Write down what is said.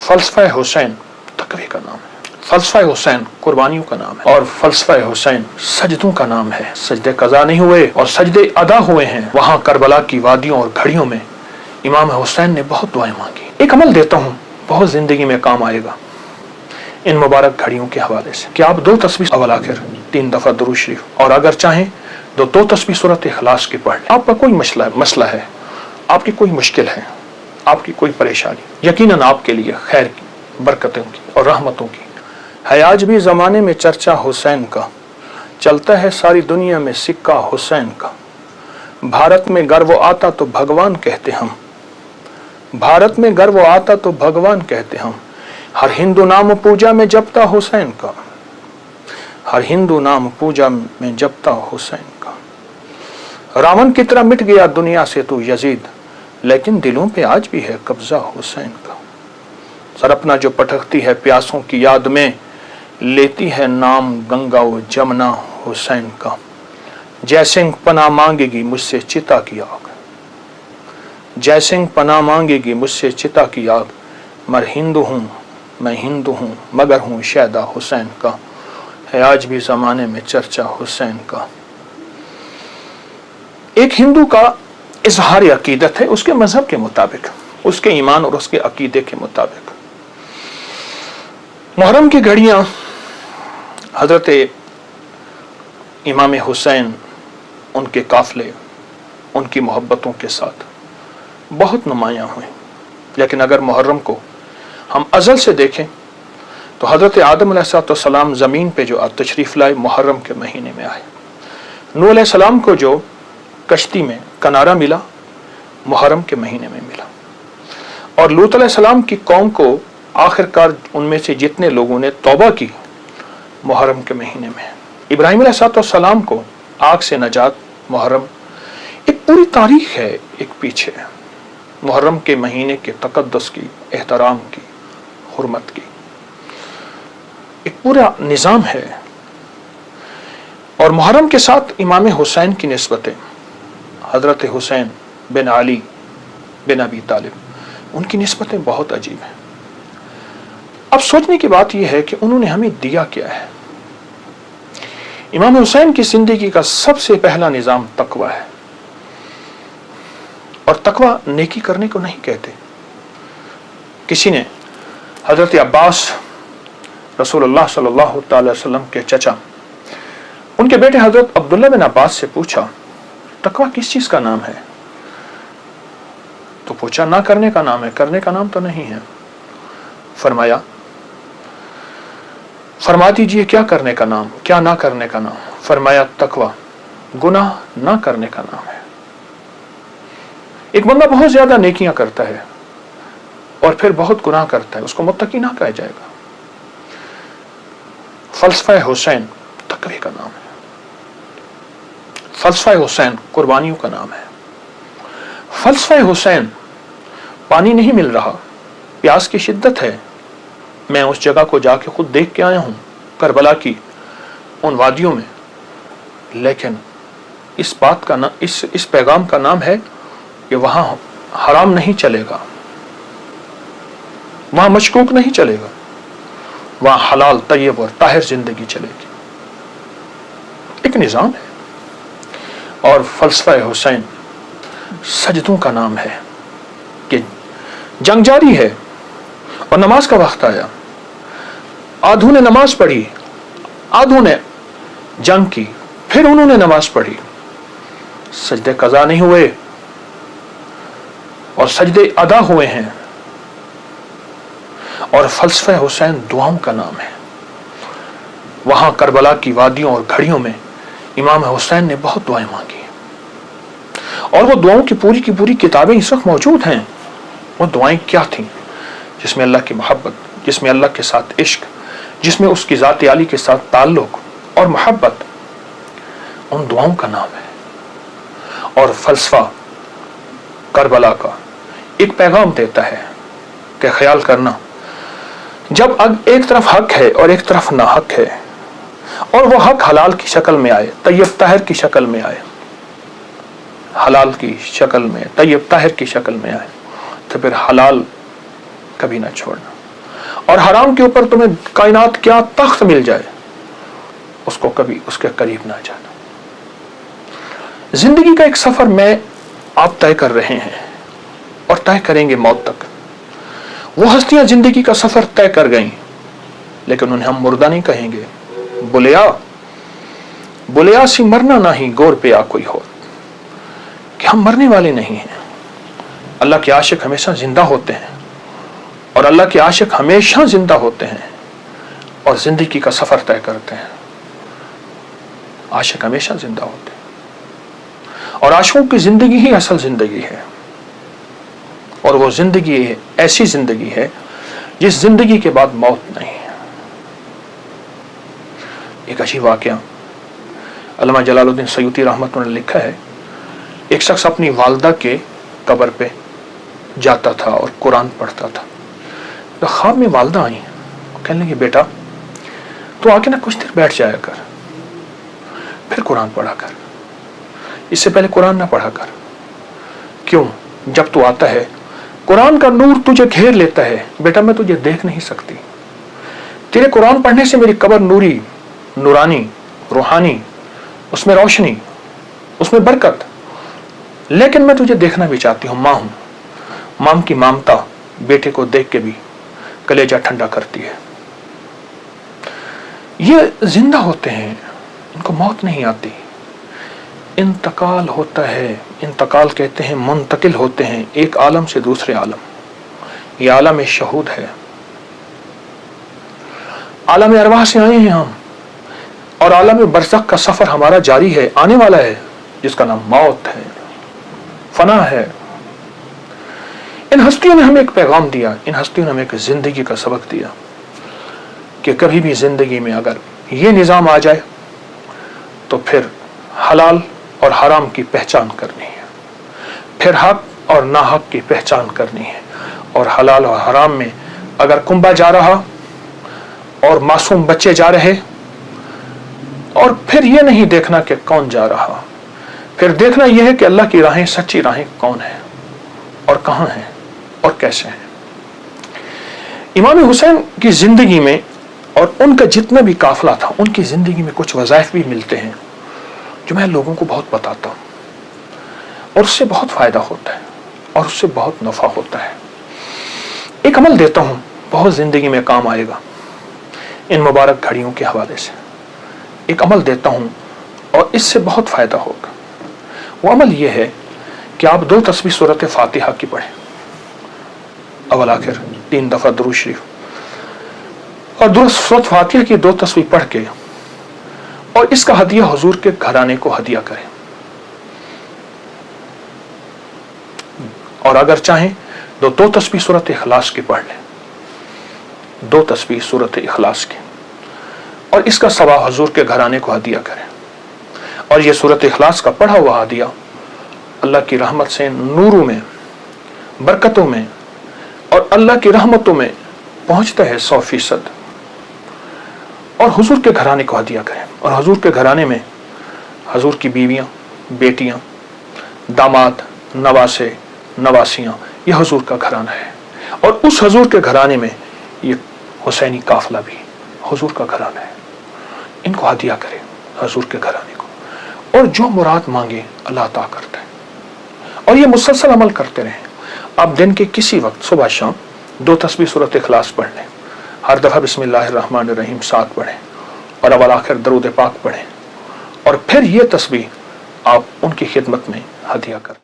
फलसफा हुसैन तकवे का नाम है, फलसफा हुसैन कुर्बानियों का नाम है, और फलसफा हुसैन सजदों का नाम है। सजदे कज़ा नहीं हुए और सजदे अदा हुए हैं। वहां करबला की वादियों और घड़ियों में इमाम हुसैन ने बहुत दुआएं मांगी। एक अमल देता हूँ, बहुत जिंदगी में काम आएगा इन मुबारक घड़ियों के हवाले से, कि आप 2 तस्बीह अवल आखिर 3 दफा दुरूद शरीफ, और अगर चाहें तो 2 तस्बीह सूरत इखलास की पढ़ लें। आपका कोई मसला है, आपकी कोई मुश्किल है, आपकी कोई परेशानी, यकीनन आपके लिए खैर की, बरकतों की और रहमतों की है। आज भी जमाने में चर्चा हुसैन का, चलता है सारी दुनिया में सिक्का हुसैन का। भारत में गर्व आता तो भगवान कहते हम, भारत में गर्व आता तो भगवान कहते हम। हर हिंदू नाम पूजा में जपता हुसैन का, हर हिंदू नाम पूजा में जपता हुसैन का। रावण की तरह मिट गया दुनिया से तू यजीद, लेकिन दिलों पे आज भी है कब्जा हुसैन का। सरपना जो पटकती है प्यासों की याद में, लेती है नाम गंगा व जमुना हुसैन का। जय सिंह पनाह मांगेगी मुझसे चिता की आग, जय सिंह पनाह मांगेगी मुझसे चिता की आग। मर हिंदू हूँ मैं हिंदू हूँ मगर हूँ शैदा हुसैन का। है आज भी जमाने में चर्चा हुसैन का। एक हिंदू का इजहार अकीदत है उसके मजहब के मुताबिक, उसके ईमान और उसके अकीदे के मुताबिक। मुहर्रम की घड़ियां हजरत इमाम हुसैन, उनके काफले, उनकी मोहब्बतों के साथ बहुत नुमायां हुई। लेकिन अगर मुहर्रम को हम अज़ल से देखें तो हजरत आदम अलैहिस्सलाम ज़मीन पे जो तशरीफ़ लाए मुहर्रम के महीने में आए। नूह अलैहिस्सलाम को जो कश्ती में किनारा मिला मुहर्रम के महीने में मिला, और लूत अलैहिस्सलाम की कौम को आखिरकार उनमें से जितने लोगों ने तौबा की मुहर्रम के महीने में। इब्राहीम अलैहिस्सलाम को आग से नजात मुहर्रम। एक पूरी तारीख है एक पीछे मुहर्रम के महीने के तकद्दुस की, एहतराम की, हुर्मत की, एक पूरा निज़ाम है। और मुहर्रम के साथ इमाम हुसैन की निस्बतें, हजरत हुसैन बिन अली बिन अबी तालिब, उनकी निस्बतें बहुत अजीब हैं। अब सोचने की बात यह है कि उन्होंने हमें दिया क्या है। इमाम हुसैन की जिंदगी का सबसे पहला निज़ाम तकवा है, और तकवा नेकी करने को नहीं कहते। किसी ने हजरत अब्बास रसूलुल्लाह सल्लल्लाहु अलैहि वसल्लम के चचा, उनके बेटे हजरत अब्दुल्ला बिन अब्बास से पूछा तकवा किस चीज का नाम है? तो पूछा ना करने का नाम है, करने का नाम तो नहीं है। फरमा दीजिए क्या करने का नाम, क्या ना करने का नाम? फरमाया तकवा गुनाह ना करने का नाम है। एक बंदा बहुत ज्यादा नेकियां करता है और फिर बहुत गुनाह करता है, उसको मुत्तकी ना कहा जाएगा। फलसफा हुसैन तकवे का नाम है, फलसफा हुसैन कुर्बानियों का नाम है। फलसफा हुसैन पानी नहीं मिल रहा, प्यास की शिद्दत है, मैं उस जगह को जाके खुद देख के आया हूं, करबला की उन वादियों में, लेकिन इस बात का इस पैगाम का नाम है कि वहां हराम नहीं चलेगा, वहां मशकूक नहीं चलेगा, वहां हलाल तय्यब और ताहिर जिंदगी चलेगी। एक निजाम है। और फलसफा हुसैन सजदों का नाम है कि जंग जारी है और नमाज का वक्त आया, आधों ने नमाज पढ़ी, आधों ने जंग की, फिर उन्होंने नमाज पढ़ी, सजदे कज़ा नहीं हुए और सजदे अदा हुए हैं। और फलसफा हुसैन दुआओं का नाम है। वहां करबला की वादियों और घड़ियों में इमाम हुसैन ने बहुत दुआएं मांगी, और वो दुआओं की पूरी किताबें इस वक्त मौजूद हैं। वो दुआएं क्या थीं? जिसमें अल्लाह की मोहब्बत, जिसमें अल्लाह के साथ इश्क, जिसमें उसकी ज़ात आली के साथ ताल्लुक और मोहब्बत, उन दुआओं का नाम है। और फलसफा करबला का एक पैगाम देता है कि ख्याल करना, जब एक तरफ हक है और एक तरफ ना हक है, और वो हक हलाल की शक्ल में आए, तय्यब ताहिर की शक्ल में आए, हलाल की शक्ल में, तय्यब ताहिर की शक्ल में आए, तो फिर हलाल कभी ना छोड़ना। اور حرام کے اوپر تمہیں کائنات کیا تخت مل جائے، اس کو کبھی اس کے قریب نہ جانا۔ زندگی کا ایک سفر میں آپ طے کر رہے ہیں اور طے کریں گے موت تک۔ وہ ہستیاں زندگی کا سفر طے کر گئیں، لیکن انہیں ہم مردہ نہیں کہیں گے۔ بلیا سی مرنا نہیں گور پہ آ کوئی ہو، کہ ہم مرنے والے نہیں ہیں۔ اللہ کے عاشق ہمیشہ زندہ ہوتے ہیں، اور اللہ کے عاشق ہمیشہ زندہ ہوتے ہیں اور زندگی کا سفر طے کرتے ہیں۔ عاشق ہمیشہ زندہ ہوتے ہیں، اور عاشقوں کی زندگی ہی اصل زندگی ہے، اور وہ زندگی ایسی زندگی ہے جس زندگی کے بعد موت نہیں ہے۔ ایک عجیب واقعہ علامہ جلال الدین سیوطی رحمۃ اللہ نے لکھا ہے، ایک شخص اپنی والدہ کے قبر پہ جاتا تھا اور قرآن پڑھتا تھا۔ تو خواب میں والدہ آئی، کہنے لگی بیٹا تو آ کے نا کچھ دیر بیٹھ جایا کر، پھر قرآن پڑھا کر، اس سے پہلے قرآن نہ پڑھا کر۔ کیوں؟ جب تو آتا ہے قرآن کا نور تجھے گھیر لیتا ہے، بیٹا میں تجھے دیکھ نہیں سکتی، تیرے قرآن پڑھنے سے میری قبر نوری، نورانی، روحانی، اس میں روشنی، اس میں برکت، لیکن میں تجھے دیکھنا بھی چاہتی ہوں، ماں ہوں۔ ماں کی مامتا بیٹے کو دیکھ کے بھی کلیجہ ٹھنڈا کرتی ہے۔ یہ زندہ ہوتے ہیں، ان کو موت نہیں آتی، انتقال ہوتا ہے۔ انتقال کہتے ہیں منتقل ہوتے ہیں ایک عالم سے دوسرے عالم۔ یہ عالم شہود ہے، عالم ارواح سے آئے ہیں ہم، اور عالم برزخ کا سفر ہمارا جاری ہے، آنے والا ہے، جس کا نام موت ہے، فنا ہے۔ ان ہستیوں نے ہمیں ایک پیغام دیا، ان ہستیوں نے ہمیں ایک زندگی کا سبق دیا کہ کبھی بھی زندگی میں اگر یہ نظام آ جائے تو پھر حلال اور حرام کی پہچان کرنی ہے، پھر حق اور ناحق کی پہچان کرنی ہے، اور حلال اور حرام میں اگر کنبا جا رہا اور معصوم بچے جا رہے، اور پھر یہ نہیں دیکھنا کہ کون جا رہا، پھر دیکھنا یہ ہے کہ اللہ کی راہیں سچی راہیں کون ہیں اور کہاں ہیں اور کیسے ہیں۔ امام حسین کی زندگی میں اور ان کا جتنا بھی قافلہ تھا، ان کی زندگی میں کچھ وظائف بھی ملتے ہیں جو میں لوگوں کو بہت بتاتا ہوں، اور اس سے بہت فائدہ ہوتا ہے اور اس سے بہت نفع ہوتا ہے۔ ایک عمل دیتا ہوں، بہت زندگی میں کام آئے گا ان مبارک گھڑیوں کے حوالے سے۔ ایک عمل دیتا ہوں اور اس سے بہت فائدہ ہوگا۔ وہ عمل یہ ہے کہ آپ 2 تسبیح سورۃ فاتحہ کی پڑھیں، اول آخر 3 دفعہ درود شریف، اور سورۃ فاتحہ کی 2 تسبیح پڑھ کے اور اس کا ہدیہ حضور کے گھرانے کو ہدیہ کریں، اور اگر چاہیں تو 2 تسبیح سورۃ اخلاص کی پڑھ لیں، 2 تسبیح سورۃ اخلاص کی، اور اس کا ثواب حضور کے گھرانے کو ہدیہ کریں۔ اور یہ سورۃ اخلاص کا پڑھا ہوا ہدیہ اللہ کی رحمت سے نوروں میں، برکتوں میں اور اللہ کی رحمتوں میں پہنچتا ہے 100%۔ اور حضور کے گھرانے کو ہدیہ کریں، اور حضور کے گھرانے میں حضور کی بیویاں، بیٹیاں، داماد، نواسے، نواسیاں، یہ حضور کا گھرانہ ہے، اور اس حضور کے گھرانے میں یہ حسینی قافلہ بھی حضور کا گھرانہ ہے۔ ان کو ہدیہ کریں حضور کے گھرانے کو، اور جو مراد مانگے اللہ عطا کرتا ہے۔ اور یہ مسلسل عمل کرتے رہیں۔ آپ دن کے کسی وقت صبح شام 2 تسبیح سورۃ اخلاص پڑھ لیں، ہر دفعہ بسم اللہ الرحمن الرحیم 7 پڑھیں، اور اول آخر درود پاک پڑھیں، اور پھر یہ تسبیح آپ ان کی خدمت میں ہدیہ کریں۔